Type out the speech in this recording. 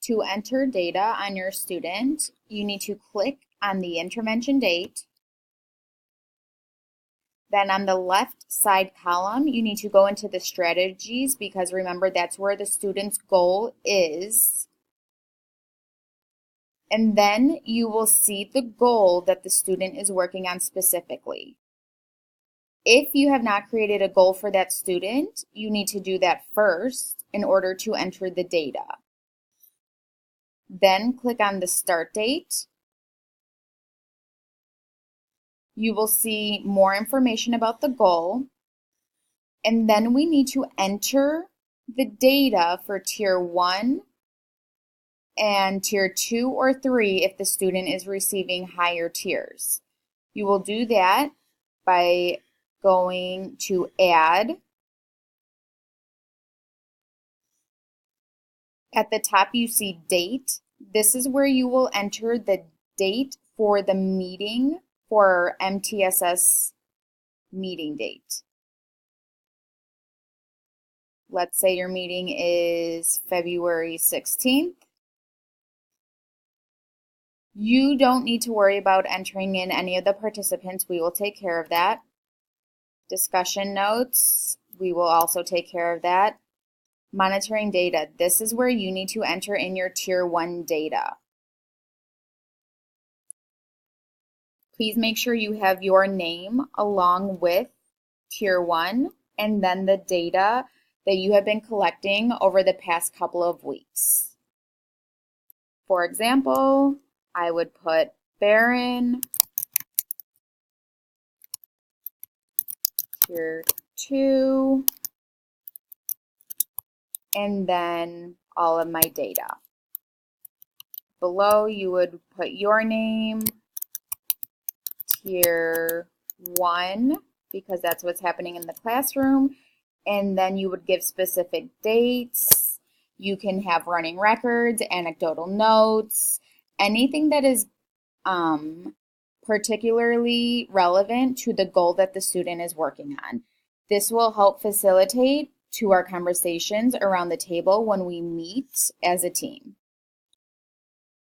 To enter data on your student, you need to click on the intervention date. Then on the left side column, you need to go into the strategies because remember that's where the student's goal is. And then you will see the goal that the student is working on specifically. If you have not created a goal for that student, you need to do that first in order to enter the data. Then click on the start date. You will see more information about the goal. And then we need to enter the data for Tier 1 and Tier 2 or 3 if the student is receiving higher tiers. You will do that by going to Add. At the top you see Date. This is where you will enter the date for the meeting for MTSS meeting date. Let's say your meeting is February 16th. You don't need to worry about entering in any of the participants. We will take care of that. Discussion notes, we will also take care of that. Monitoring data, this is where you need to enter in your Tier 1 data. Please make sure you have your name along with Tier 1 and then the data that you have been collecting over the past couple of weeks. For example, I would put Baron, Tier 2, and then all of my data. Below you would put your name, Tier 1, because that's what's happening in the classroom, and then you would give specific dates. You can have running records, anecdotal notes, anything that is particularly relevant to the goal that the student is working on. This will help facilitate to our conversations around the table when we meet as a team.